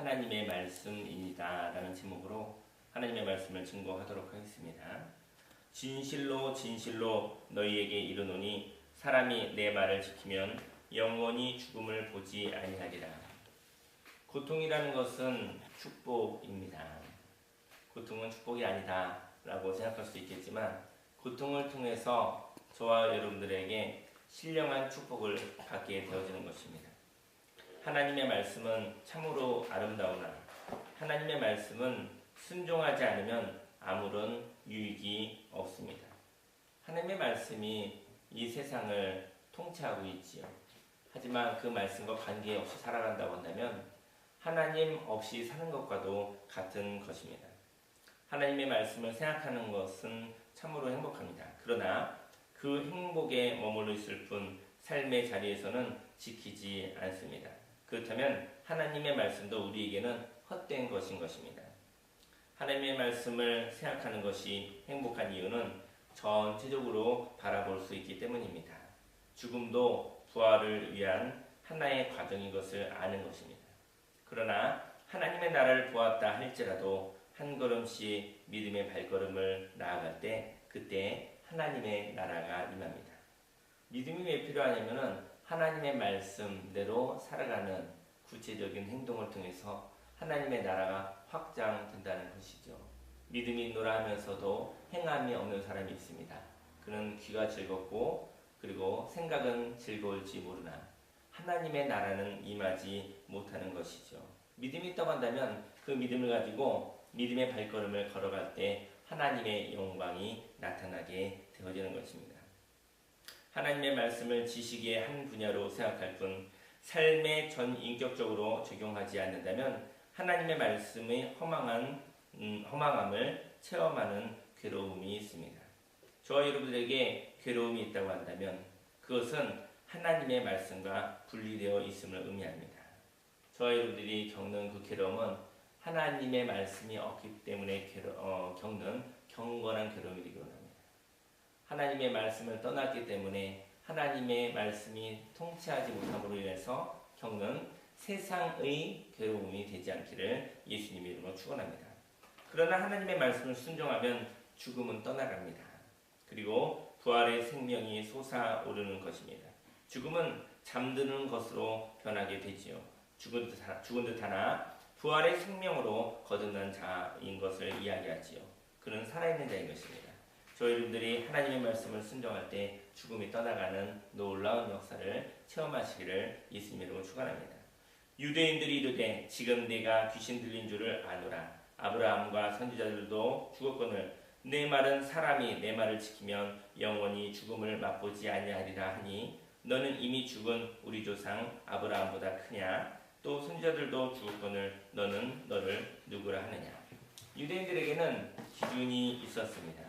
하나님의 말씀입니다 라는 제목으로 하나님의 말씀을 증거하도록 하겠습니다. 진실로 진실로 너희에게 이르노니 사람이 내 말을 지키면 영원히 죽음을 보지 아니하리라. 고통이라는 것은 축복입니다. 고통은 축복이 아니다 라고 생각할 수 있겠지만 고통을 통해서 저와 여러분들에게 신령한 축복을 받게 되어지는 것입니다. 하나님의 말씀은 참으로 아름다우나 하나님의 말씀은 순종하지 않으면 아무런 유익이 없습니다. 하나님의 말씀이 이 세상을 통치하고 있지요. 하지만 그 말씀과 관계없이 살아간다고 한다면 하나님 없이 사는 것과도 같은 것입니다. 하나님의 말씀을 생각하는 것은 참으로 행복합니다. 그러나 그 행복에 머물러 있을 뿐 삶의 자리에서는 지키지 않습니다. 그렇다면 하나님의 말씀도 우리에게는 헛된 것인 것입니다. 하나님의 말씀을 생각하는 것이 행복한 이유는 전체적으로 바라볼 수 있기 때문입니다. 죽음도 부활을 위한 하나의 과정인 것을 아는 것입니다. 그러나 하나님의 나라를 보았다 할지라도 한 걸음씩 믿음의 발걸음을 나아갈 때 그때 하나님의 나라가 임합니다. 믿음이 왜 필요하냐면 하나님의 말씀대로 살아가는 구체적인 행동을 통해서 하나님의 나라가 확장된다는 것이죠. 믿음이 있노라 하면서도 행함이 없는 사람이 있습니다. 그는 귀가 즐겁고 그리고 생각은 즐거울지 모르나 하나님의 나라는 임하지 못하는 것이죠. 믿음이 있다고 한다면 그 믿음을 가지고 믿음의 발걸음을 걸어갈 때 하나님의 영광이 나타나게 되어지는 것입니다. 하나님의 말씀을 지식의 한 분야로 생각할 뿐 삶에 전인격적으로 적용하지 않는다면 하나님의 말씀의 허망함을 체험하는 괴로움이 있습니다. 저와 여러분들에게 괴로움이 있다고 한다면 그것은 하나님의 말씀과 분리되어 있음을 의미합니다. 저와 여러분들이 겪는 그 괴로움은 하나님의 말씀이 없기 때문에 겪는 경건한 괴로움이기 원합니다. 하나님의 말씀을 떠났기 때문에 하나님의 말씀이 통치하지 못함으로 인해서 겪는 세상의 괴로움이 되지 않기를 예수님의 이름으로 축원합니다. 그러나 하나님의 말씀을 순종하면 죽음은 떠나갑니다. 그리고 부활의 생명이 솟아오르는 것입니다. 죽음은 잠드는 것으로 변하게 되지요. 죽은 듯 하나 부활의 생명으로 거듭난 자인 것을 이야기하지요. 그는 살아있는 자인 것입니다. 저희 여러분들이 하나님의 말씀을 순종할 때 죽음이 떠나가는 놀라운 역사를 체험하시기를 예수님의 이름으로 축원합니다. 유대인들이 이르되 지금 내가 귀신 들린 줄을 아노라. 아브라함과 선지자들도 죽었거늘 내 말은 사람이 내 말을 지키면 영원히 죽음을 맛보지 아니하리라 하니 너는 이미 죽은 우리 조상 아브라함보다 크냐? 또 선지자들도 죽었거늘 너는 너를 누구라 하느냐? 유대인들에게는 기준이 있었습니다.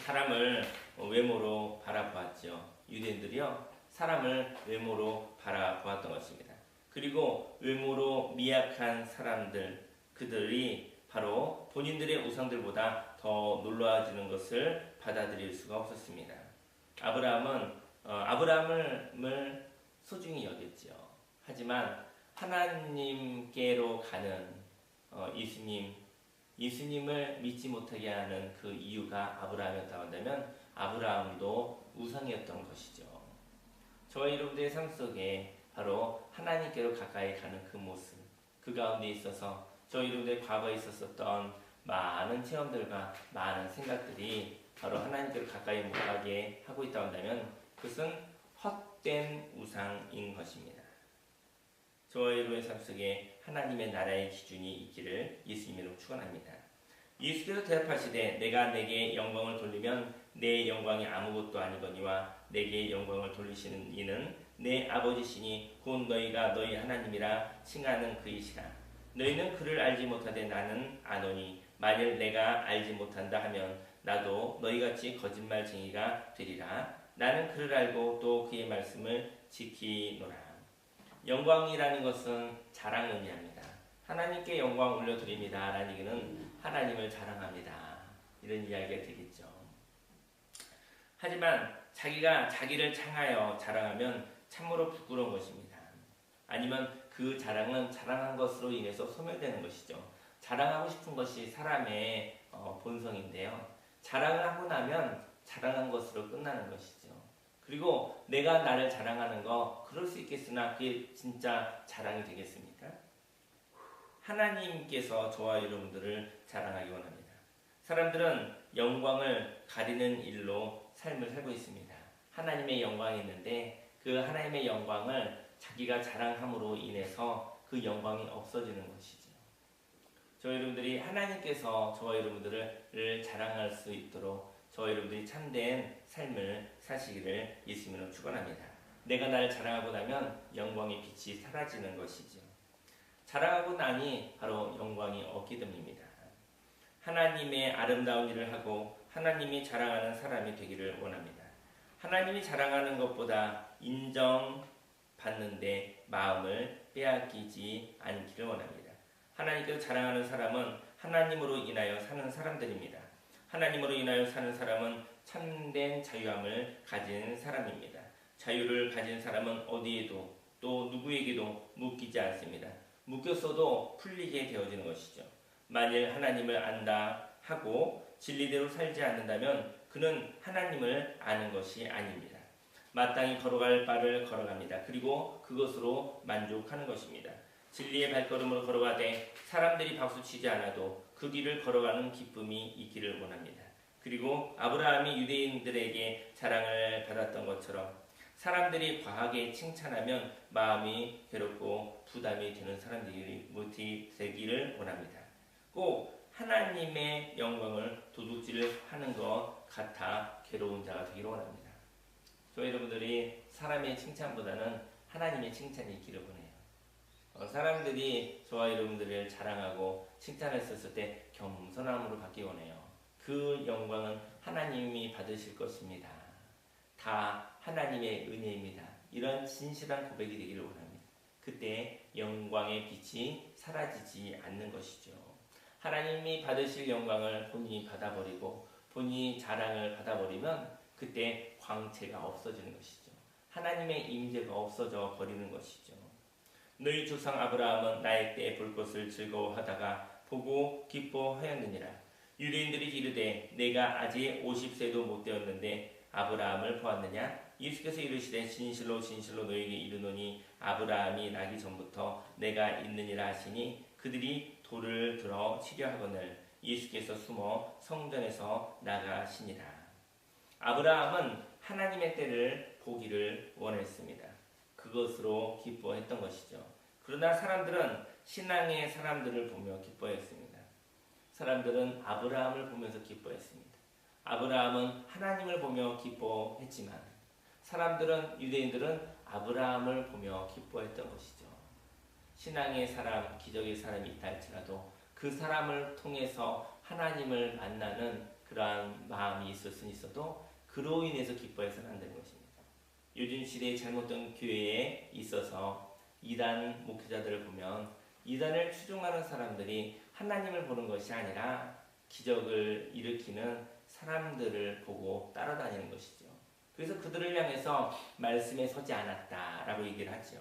사람을 외모로 바라보았죠. 유대인들이요 사람을 외모로 바라보았던 것입니다. 그리고 외모로 미약한 사람들 그들이 바로 본인들의 우상들보다 더 놀라워지는 것을 받아들일 수가 없었습니다. 아브라함을 소중히 여겼죠. 하지만 하나님께로 가는 예수님을 믿지 못하게 하는 그 이유가 아브라함이었다고 한다면 아브라함도 우상이었던 것이죠. 저와 여러분들의 삶 속에 바로 하나님께로 가까이 가는 그 모습 그 가운데 있어서 저와 여러분들의 과거에 있었던 많은 체험들과 많은 생각들이 바로 하나님께로 가까이 못 가게 하고 있다고 한다면 그것은 헛된 우상인 것입니다. 저와 여러분의 삶 속에 하나님의 나라의 기준이 있기를 예수님으로 축원합니다. 예수께서 대답하시되 내가 내게 영광을 돌리면 내 영광이 아무것도 아니거니와 내게 영광을 돌리시는 이는 내 아버지시니 곧 너희가 너희 하나님이라 칭하는 그이시라. 너희는 그를 알지 못하되 나는 아노니 만일 내가 알지 못한다 하면 나도 너희같이 거짓말쟁이가 되리라. 나는 그를 알고 또 그의 말씀을 지키노라. 영광이라는 것은 자랑을 의미합니다. 하나님께 영광 올려드립니다 라는 얘기는 하나님을 자랑합니다. 이런 이야기가 되겠죠. 하지만 자기가 자기를 향하여 자랑하면 참으로 부끄러운 것입니다. 아니면 그 자랑은 자랑한 것으로 인해서 소멸되는 것이죠. 자랑하고 싶은 것이 사람의 본성인데요. 자랑을 하고 나면 자랑한 것으로 끝나는 것이죠. 그리고 내가 나를 자랑하는 거 그럴 수 있겠으나 그게 진짜 자랑이 되겠습니까? 하나님께서 저와 여러분들을 자랑하기 원합니다. 사람들은 영광을 가리는 일로 삶을 살고 있습니다. 하나님의 영광이 있는데 그 하나님의 영광을 자기가 자랑함으로 인해서 그 영광이 없어지는 것이죠. 저와 여러분들이 하나님께서 저와 여러분들을 자랑할 수 있도록 저와 여러분들이 참된 삶을 사시기를 예수님으로 축원합니다. 내가 나를 자랑하고 나면 영광의 빛이 사라지는 것이죠. 자랑하고 나니 바로 영광이 없기 때문입니다. 하나님의 아름다운 일을 하고 하나님이 자랑하는 사람이 되기를 원합니다. 하나님이 자랑하는 것보다 인정받는데 마음을 빼앗기지 않기를 원합니다. 하나님께서 자랑하는 사람은 하나님으로 인하여 사는 사람들입니다. 하나님으로 인하여 사는 사람은 참된 자유함을 가진 사람입니다. 자유를 가진 사람은 어디에도 또 누구에게도 묶이지 않습니다. 묶였어도 풀리게 되어지는 것이죠. 만일 하나님을 안다 하고 진리대로 살지 않는다면 그는 하나님을 아는 것이 아닙니다. 마땅히 걸어갈 바를 걸어갑니다. 그리고 그것으로 만족하는 것입니다. 진리의 발걸음으로 걸어가되 사람들이 박수치지 않아도 그 길을 걸어가는 기쁨이 있기를 원합니다. 그리고 아브라함이 유대인들에게 자랑을 받았던 것처럼 사람들이 과하게 칭찬하면 마음이 괴롭고 부담이 되는 사람들이 되기를 원합니다. 꼭 하나님의 영광을 도둑질하는 것 같아 괴로운 자가 되기를 원합니다. 저희 여러분들이 사람의 칭찬보다는 하나님의 칭찬이 있기를 원해요. 사람들이 저와 여러분들을 자랑하고 칭찬했었을 때 겸손함으로 받기 원해요. 그 영광은 하나님이 받으실 것입니다. 다 하나님의 은혜입니다. 이런 진실한 고백이 되기를 원합니다. 그때 영광의 빛이 사라지지 않는 것이죠. 하나님이 받으실 영광을 본인이 받아버리고 본인이 자랑을 받아버리면 그때 광채가 없어지는 것이죠. 하나님의 임재가 없어져 버리는 것이죠. 너희 조상 아브라함은 나의 때에 볼 것을 즐거워하다가 보고 기뻐하였느니라. 유대인들이 이르되 내가 아직 50세도 못 되었는데 아브라함을 보았느냐? 예수께서 이르시되 진실로 진실로 너희에게 이르노니 아브라함이 나기 전부터 내가 있느니라 하시니 그들이 돌을 들어 치려 하거늘 예수께서 숨어 성전에서 나가시니라. 아브라함은 하나님의 때를 보기를 원했습니다. 그것으로 기뻐했던 것이죠. 그러나 사람들은 신앙의 사람들을 보며 기뻐했습니다. 사람들은 아브라함을 보면서 기뻐했습니다. 아브라함은 하나님을 보며 기뻐했지만 사람들은 유대인들은 아브라함을 보며 기뻐했던 것이죠. 신앙의 사람, 기적의 사람이 있다 할지라도 그 사람을 통해서 하나님을 만나는 그러한 마음이 있을 수는 있어도 그로 인해서 기뻐해서는 안 되는 것입니다. 요즘 시대의 잘못된 교회에 있어서 이단 목회자들을 보면 이단을 추종하는 사람들이 하나님을 보는 것이 아니라 기적을 일으키는 사람들을 보고 따라다니는 것이죠. 그래서 그들을 향해서 말씀에 서지 않았다라고 얘기를 하죠.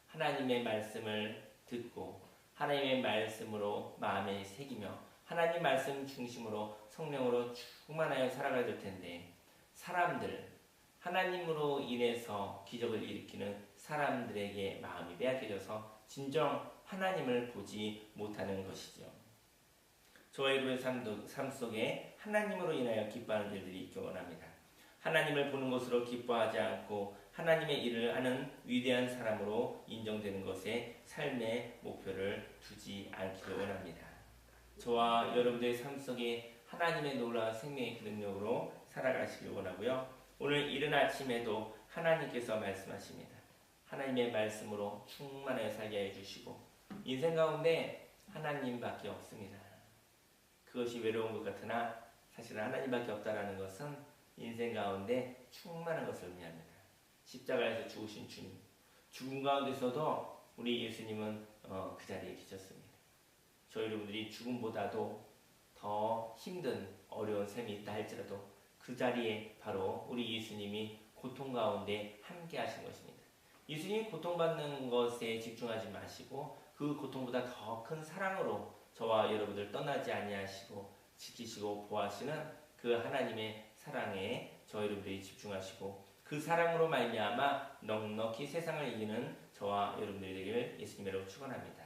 하나님의 말씀을 듣고 하나님의 말씀으로 마음에 새기며 하나님 말씀 중심으로 성령으로 충만하여 살아가야 될 텐데 사람들, 하나님으로 인해서 기적을 일으키는 사람들에게 마음이 빼앗겨져서 진정 하나님을 보지 못하는 것이죠. 저와 여러분의 삶 속에 하나님으로 인하여 기뻐하는 일들이 있기 원합니다. 하나님을 보는 것으로 기뻐하지 않고 하나님의 일을 하는 위대한 사람으로 인정되는 것에 삶의 목표를 두지 않기를 원합니다. 저와 여러분들의 삶 속에 하나님의 놀라운 생명의 능력으로 살아가시길 원하고요. 오늘 이른 아침에도 하나님께서 말씀하십니다. 하나님의 말씀으로 충만하여 살게 해주시고 인생 가운데 하나님밖에 없습니다. 그것이 외로운 것 같으나 사실 하나님밖에 없다는 것은 인생 가운데 충만한 것을 의미합니다. 십자가에서 죽으신 주님, 죽음 가운데서도 우리 예수님은 그 자리에 계셨습니다. 저희 여러분들이 죽음보다도 더 힘든 어려운 삶이 있다 할지라도 그 자리에 바로 우리 예수님이 고통 가운데 함께 하신 것입니다. 예수님이 고통받는 것에 집중하지 마시고 그 고통보다 더 큰 사랑으로 저와 여러분들 떠나지 아니하시고 지키시고 보호하시는 그 하나님의 사랑에 저와 여러분들이 집중하시고 그 사랑으로 말미암아 넉넉히 세상을 이기는 저와 여러분들이 되기를 예수님으로 축원합니다.